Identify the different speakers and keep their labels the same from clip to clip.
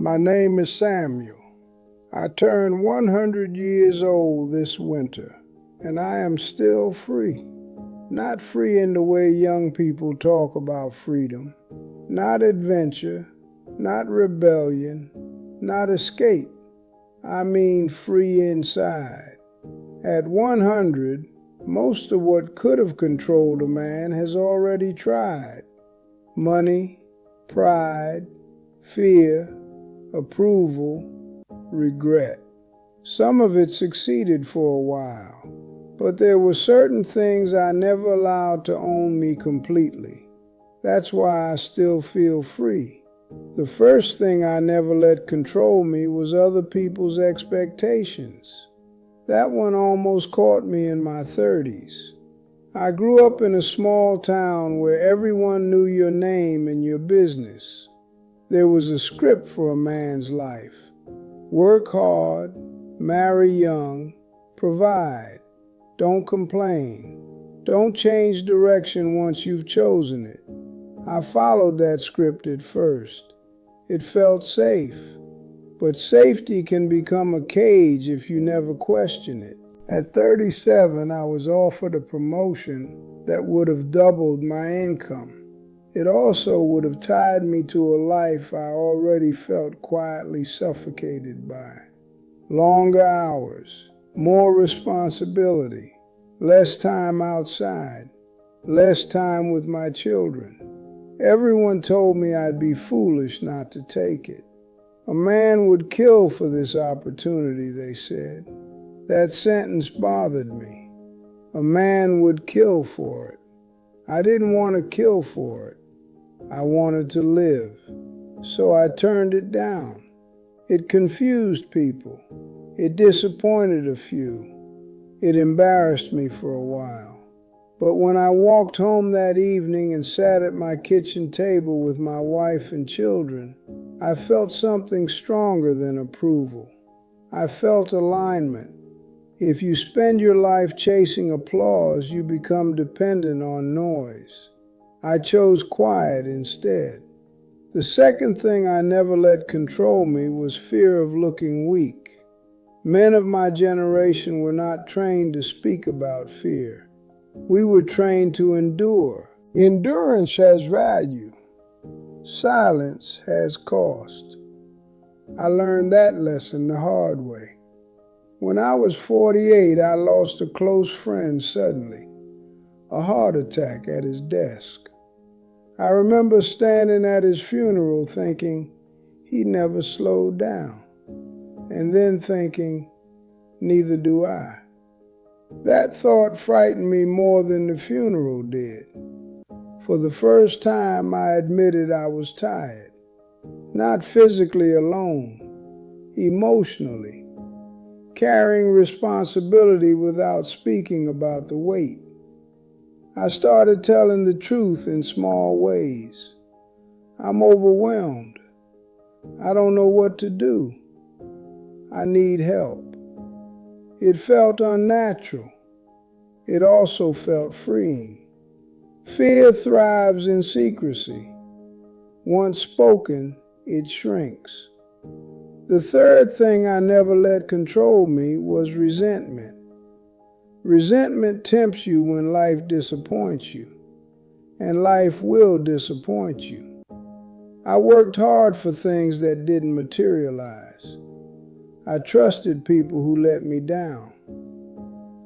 Speaker 1: My name is Samuel. I turned 100 years old this winter, and I am still free. Not free in the way young people talk about freedom. Not adventure, not rebellion, not escape. I mean free inside. At 100, most of what could have controlled a man has already tried. Money, pride, fear, approval, regret. Some of it succeeded for a while, but there were certain things I never allowed to own me completely. That's why I still feel free. The first thing I never let control me was other people's expectations. That one almost caught me in my 30s. I grew up in a small town where everyone knew your name and your business. There was a script for a man's life. Work hard, marry young, provide. Don't complain. Don't change direction once you've chosen it. I followed that script at first. It felt safe. But safety can become a cage if you never question it. At 37, I was offered a promotion that would have doubled my income. It also would have tied me to a life I already felt quietly suffocated by. Longer hours, more responsibility, less time outside, less time with my children. Everyone told me I'd be foolish not to take it. A man would kill for this opportunity, they said. That sentence bothered me. A man would kill for it. I didn't want to kill for it. I wanted to live. So I turned it down. It confused people. It disappointed a few. It embarrassed me for a while. But when I walked home that evening and sat at my kitchen table with my wife and children, I felt something stronger than approval. I felt alignment. If you spend your life chasing applause, you become dependent on noise. I chose quiet instead. The second thing I never let control me was fear of looking weak. Men of my generation were not trained to speak about fear. We were trained to endure. Endurance has value. Silence has cost. I learned that lesson the hard way. When I was 48, I lost a close friend suddenly, a heart attack at his desk. I remember standing at his funeral thinking he never slowed down, and then thinking, neither do I. That thought frightened me more than the funeral did. For the first time, I admitted I was tired, not physically alone, emotionally, carrying responsibility without speaking about the weight. I started telling the truth in small ways. I'm overwhelmed. I don't know what to do. I need help. It felt unnatural. It also felt freeing. Fear thrives in secrecy. Once spoken, it shrinks. The third thing I never let control me was resentment. Resentment tempts you when life disappoints you, and life will disappoint you. I worked hard for things that didn't materialize. I trusted people who let me down.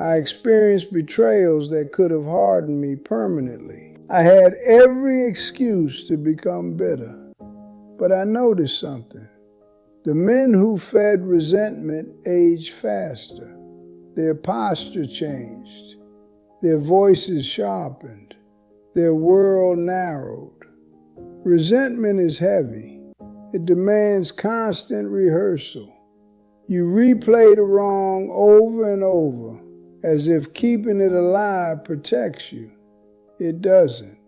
Speaker 1: I experienced betrayals that could have hardened me permanently. I had every excuse to become bitter, but I noticed something. The men who fed resentment aged faster. Their posture changed. Their voices sharpened. Their world narrowed. Resentment is heavy. It demands constant rehearsal. You replay the wrong over and over, as if keeping it alive protects you. It doesn't.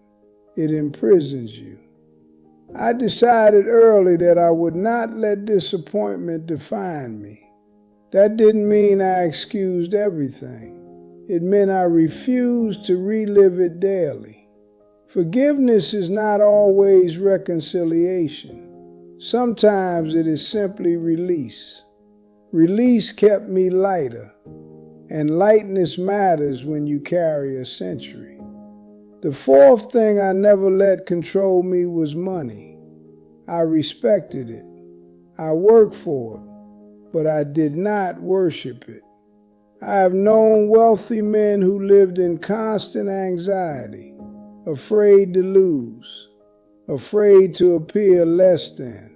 Speaker 1: It imprisons you. I decided early that I would not let disappointment define me. That didn't mean I excused everything. It meant I refused to relive it daily. Forgiveness is not always reconciliation. Sometimes it is simply release. Release kept me lighter, and lightness matters when you carry a century. The fourth thing I never let control me was money. I respected it. I worked for it, but I did not worship it. I have known wealthy men who lived in constant anxiety, afraid to lose, afraid to appear less than.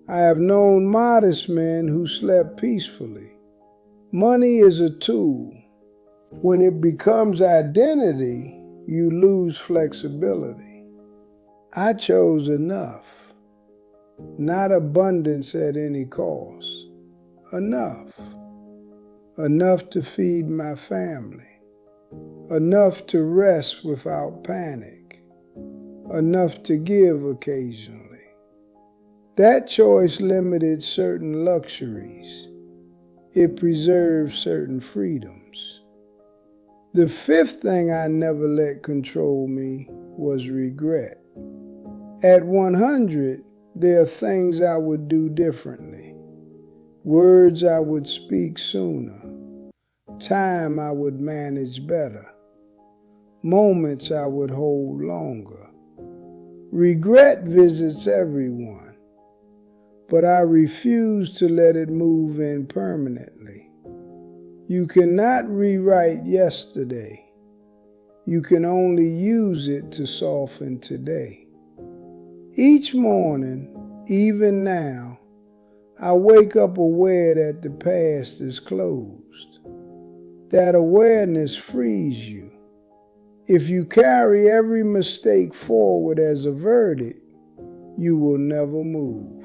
Speaker 1: I have known modest men who slept peacefully. Money is a tool. When it becomes identity, you lose flexibility. I chose enough, not abundance at any cost. Enough. Enough to feed my family. Enough to rest without panic. Enough to give occasionally. That choice limited certain luxuries. It preserved certain freedoms. The fifth thing I never let control me was regret. At 100, there are things I would do differently. Words I would speak sooner. Time I would manage better. Moments I would hold longer. Regret visits everyone, but I refuse to let it move in permanently. You cannot rewrite yesterday. You can only use it to soften today. Each morning, even now, I wake up aware that the past is closed. That awareness frees you. If you carry every mistake forward as a verdict, you will never move.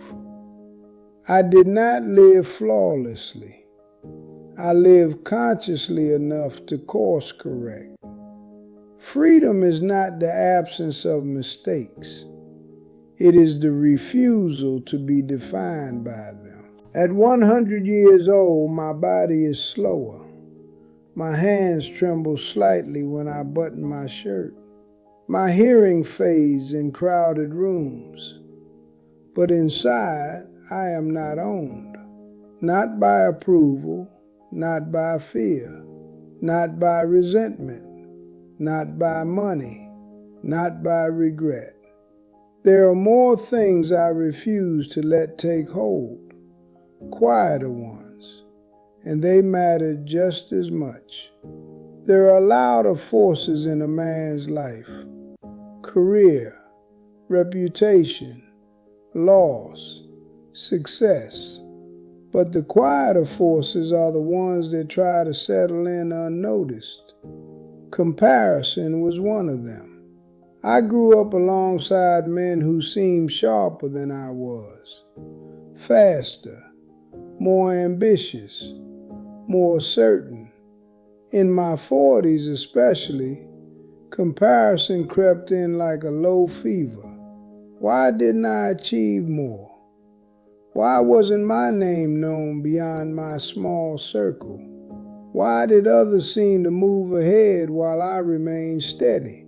Speaker 1: I did not live flawlessly. I lived consciously enough to course correct. Freedom is not the absence of mistakes. It is the refusal to be defined by them. At 100 years old, my body is slower. My hands tremble slightly when I button my shirt. My hearing fades in crowded rooms. But inside, I am not owned. Not by approval, not by fear, not by resentment, not by money, not by regret. There are more things I refuse to let take hold, quieter ones, and they matter just as much. There are louder forces in a man's life: career, reputation, loss, success. But the quieter forces are the ones that try to settle in unnoticed. Comparison was one of them. I grew up alongside men who seemed sharper than I was, faster, more ambitious, more certain. In my 40s especially, comparison crept in like a low fever. Why didn't I achieve more? Why wasn't my name known beyond my small circle? Why did others seem to move ahead while I remained steady?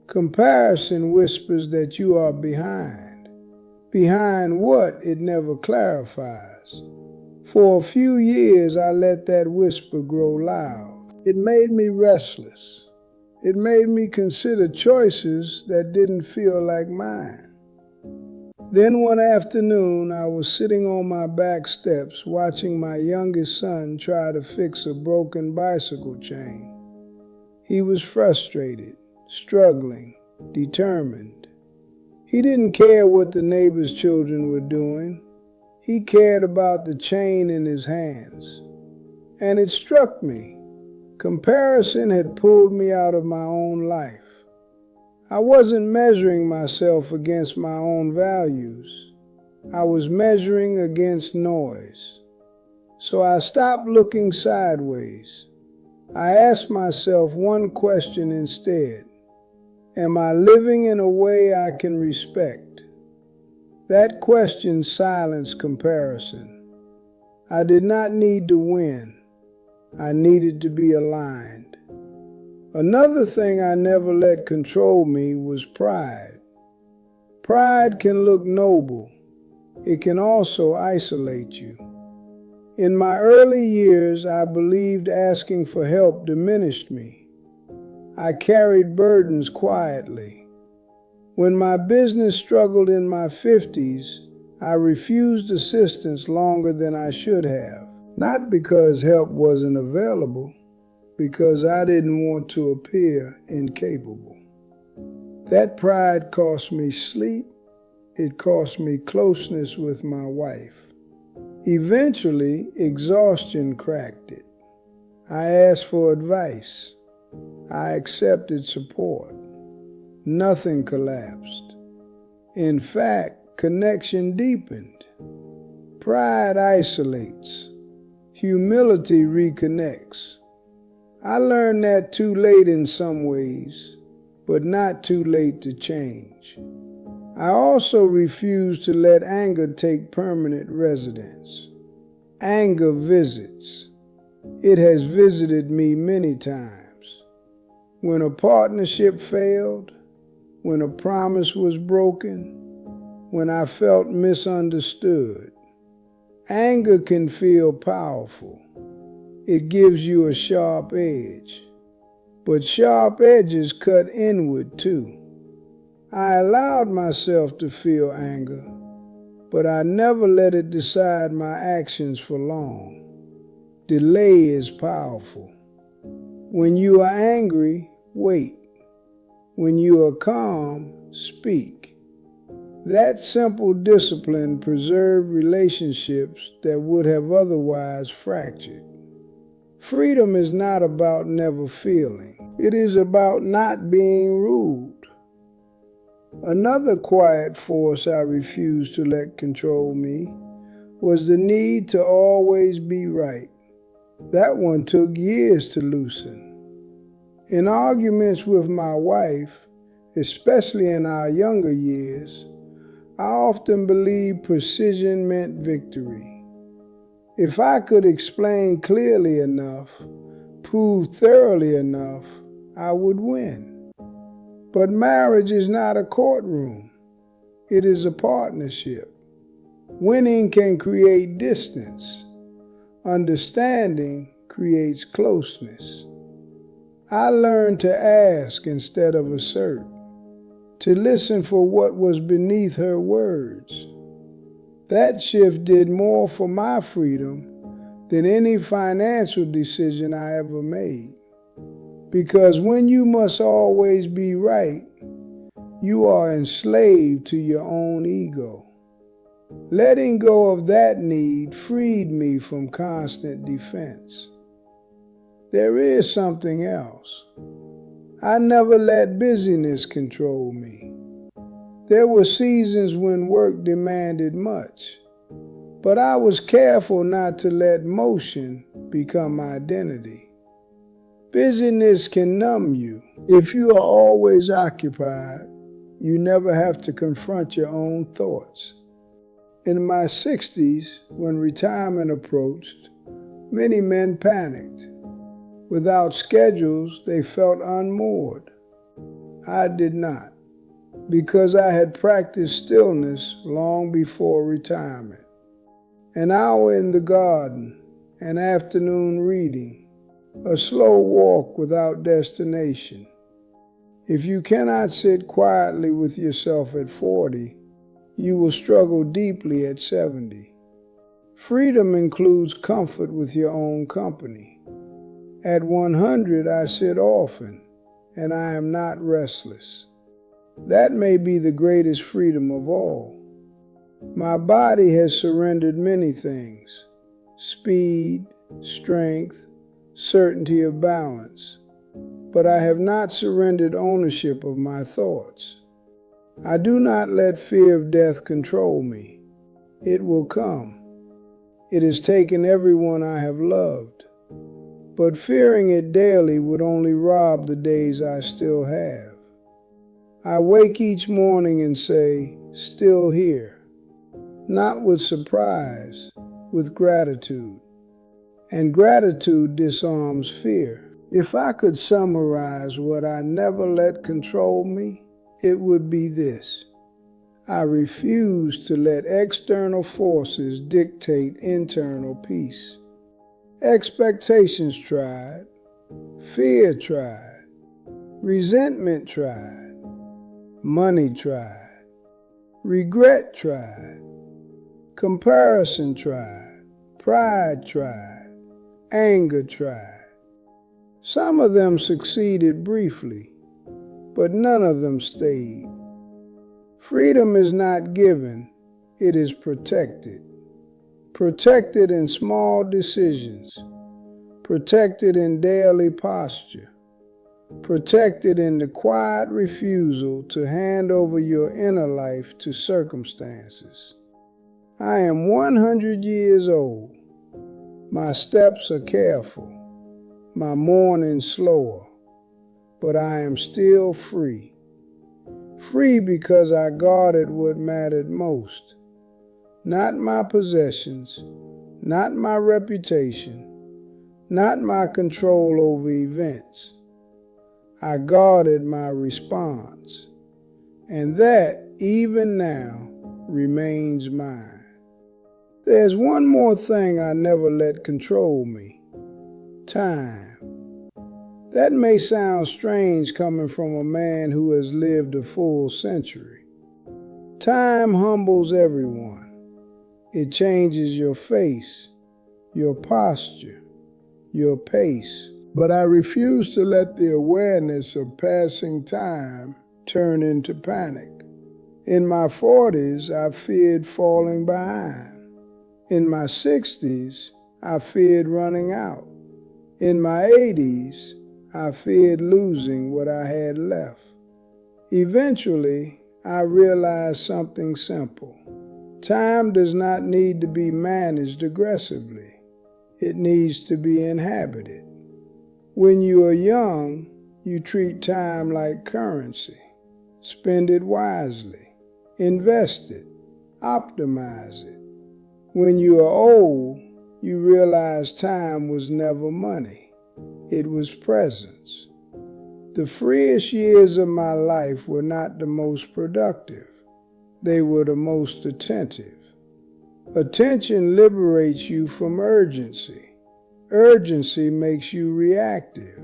Speaker 1: Comparison whispers that you are behind. Behind what, it never clarifies. For a few years, I let that whisper grow loud. It made me restless. It made me consider choices that didn't feel like mine. Then one afternoon, I was sitting on my back steps watching my youngest son try to fix a broken bicycle chain. He was frustrated, struggling, determined. He didn't care what the neighbor's children were doing. He cared about the chain in his hands. And it struck me. Comparison had pulled me out of my own life. I wasn't measuring myself against my own values. I was measuring against noise. So I stopped looking sideways. I asked myself one question instead. Am I living in a way I can respect? That question silenced comparison. I did not need to win. I needed to be aligned. Another thing I never let control me was pride. Pride can look noble, it can also isolate you. In my early years, I believed asking for help diminished me. I carried burdens quietly. When my business struggled in my 50s, I refused assistance longer than I should have. Not because help wasn't available, because I didn't want to appear incapable. That pride cost me sleep. It cost me closeness with my wife. Eventually, exhaustion cracked it. I asked for advice. I accepted support. Nothing collapsed. In fact, connection deepened. Pride isolates. Humility reconnects. I learned that too late in some ways, but not too late to change. I also refuse to let anger take permanent residence. Anger visits. It has visited me many times. When a partnership failed, when a promise was broken, when I felt misunderstood. Anger can feel powerful. It gives you a sharp edge. But sharp edges cut inward too. I allowed myself to feel anger, but I never let it decide my actions for long. Delay is powerful. When you are angry, wait. When you are calm, speak. That simple discipline preserved relationships that would have otherwise fractured. Freedom is not about never feeling. It is about not being ruled. Another quiet force I refused to let control me was the need to always be right. That one took years to loosen. In arguments with my wife, especially in our younger years, I often believed precision meant victory. If I could explain clearly enough, prove thoroughly enough, I would win. But marriage is not a courtroom. It is a partnership. Winning can create distance. Understanding creates closeness. I learned to ask instead of assert, to listen for what was beneath her words. That shift did more for my freedom than any financial decision I ever made. Because when you must always be right, you are enslaved to your own ego. Letting go of that need freed me from constant defense. There is something else. I never let busyness control me. There were seasons when work demanded much, but I was careful not to let motion become identity. Busyness can numb you. If you are always occupied, you never have to confront your own thoughts. In my 60s, when retirement approached, many men panicked. Without schedules, they felt unmoored. I did not, because I had practiced stillness long before retirement. An hour in the garden, an afternoon reading, a slow walk without destination. If you cannot sit quietly with yourself at 40, you will struggle deeply at 70. Freedom includes comfort with your own company. At 100, I sit often, and I am not restless. That may be the greatest freedom of all. My body has surrendered many things: speed, strength, certainty of balance, but I have not surrendered ownership of my thoughts. I do not let fear of death control me. It will come. It has taken everyone I have loved, but fearing it daily would only rob the days I still have. I wake each morning and say, still here, not with surprise, with gratitude. And gratitude disarms fear. If I could summarize what I never let control me, it would be this. I refuse to let external forces dictate internal peace. Expectations tried, fear tried, resentment tried, money tried, regret tried, comparison tried, pride tried, anger tried. Some of them succeeded briefly, but none of them stayed. Freedom is not given, it is protected. Protected in small decisions, protected in daily posture, protected in the quiet refusal to hand over your inner life to circumstances. I am 100 years old. My steps are careful, my mourning slower, but I am still free. Free because I guarded what mattered most. Not my possessions, not my reputation, not my control over events. I guarded my response, and that, even now, remains mine. There's one more thing I never let control me: time. That may sound strange coming from a man who has lived a full century. Time humbles everyone. It changes your face, your posture, your pace. But I refuse to let the awareness of passing time turn into panic. In my 40s, I feared falling behind. In my 60s, I feared running out. In my 80s, I feared losing what I had left. Eventually, I realized something simple. Time does not need to be managed aggressively. It needs to be inhabited. When you are young, you treat time like currency. Spend it wisely. Invest it. Optimize it. When you are old, you realize time was never money. It was presence. The freest years of my life were not the most productive. They were the most attentive. Attention liberates you from urgency. Urgency makes you reactive.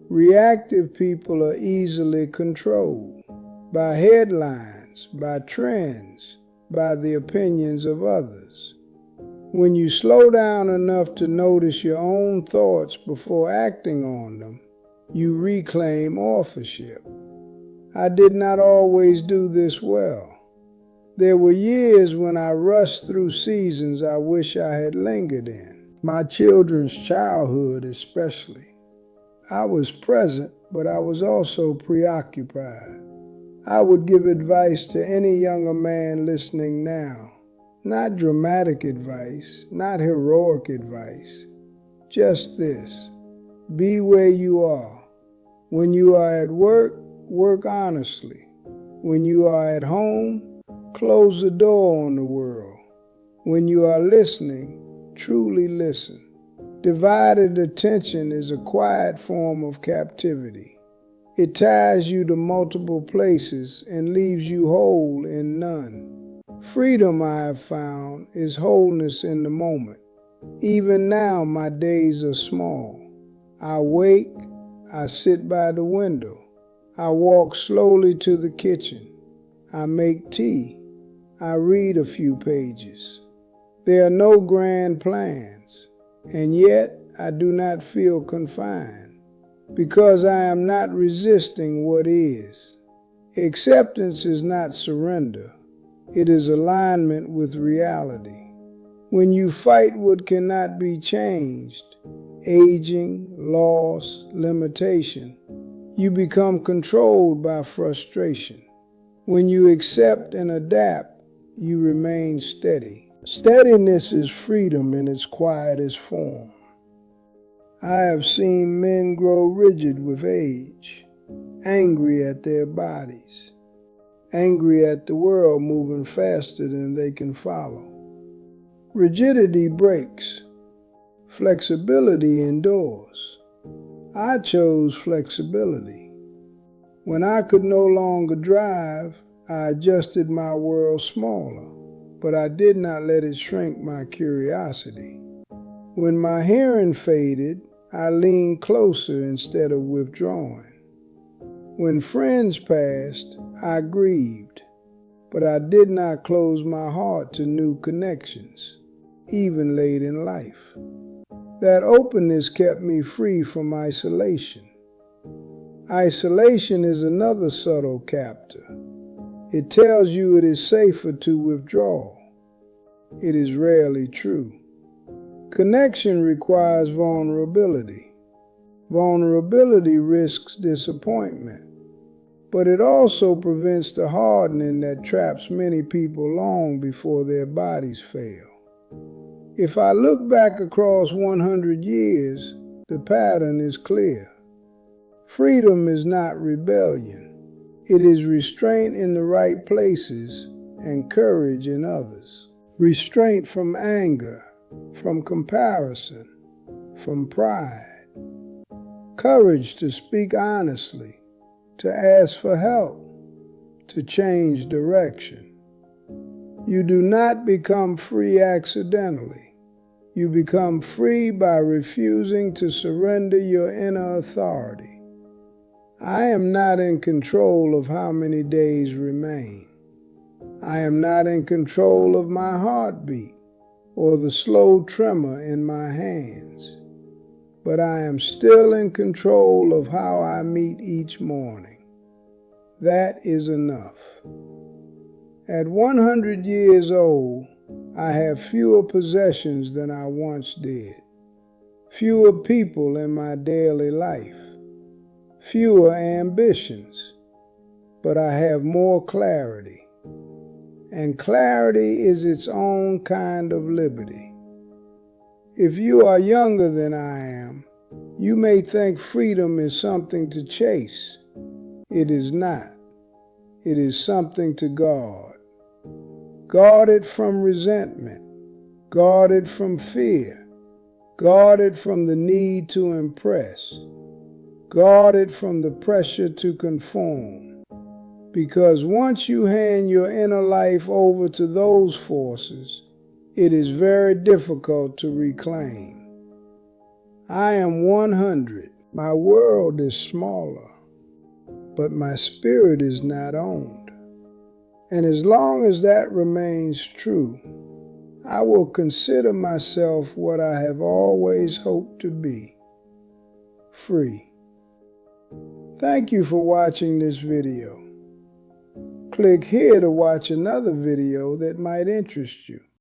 Speaker 1: Reactive people are easily controlled by headlines, by trends, by the opinions of others. When you slow down enough to notice your own thoughts before acting on them, you reclaim authorship. I did not always do this well. There were years when I rushed through seasons I wish I had lingered in. My children's childhood especially. I was present, but I was also preoccupied. I would give advice to any younger man listening now. Not dramatic advice, not heroic advice. Just this: be where you are. When you are at work, work honestly. When you are at home, close the door on the world. When you are listening, truly listen. Divided attention is a quiet form of captivity. It ties you to multiple places and leaves you whole in none. Freedom, I have found, is wholeness in the moment. Even now, my days are small. I wake, I sit by the window. I walk slowly to the kitchen. I make tea. I read a few pages. There are no grand plans, and yet I do not feel confined, because I am not resisting what is. Acceptance is not surrender. It is alignment with reality. When you fight what cannot be changed, aging, loss, limitation, you become controlled by frustration. When you accept and adapt, you remain steady. Steadiness is freedom in its quietest form. I have seen men grow rigid with age, angry at their bodies, angry at the world moving faster than they can follow. Rigidity breaks. Flexibility endures. I chose flexibility. When I could no longer drive, I adjusted my world smaller, but I did not let it shrink my curiosity. When my hearing faded, I leaned closer instead of withdrawing. When friends passed, I grieved, but I did not close my heart to new connections, even late in life. That openness kept me free from isolation. Isolation is another subtle captor. It tells you it is safer to withdraw. It is rarely true. Connection requires vulnerability. Vulnerability risks disappointment, but it also prevents the hardening that traps many people long before their bodies fail. If I look back across 100 years, the pattern is clear. Freedom is not rebellion. It is restraint in the right places and courage in others. Restraint from anger, from comparison, from pride. Courage to speak honestly, to ask for help, to change direction. You do not become free accidentally. You become free by refusing to surrender your inner authority. I am not in control of how many days remain. I am not in control of my heartbeat or the slow tremor in my hands, but I am still in control of how I meet each morning. That is enough. At 100 years old, I have fewer possessions than I once did, fewer people in my daily life, fewer ambitions, but I have more clarity. And clarity is its own kind of liberty. If you are younger than I am, you may think freedom is something to chase. It is not. It is something to guard. Guard it from resentment. Guard it from fear. Guard it from the need to impress. Guard it from the pressure to conform. Because once you hand your inner life over to those forces, it is very difficult to reclaim. I am 100. My world is smaller, but my spirit is not owned. And as long as that remains true, I will consider myself what I have always hoped to be: free. Thank you for watching this video. Click here to watch another video that might interest you.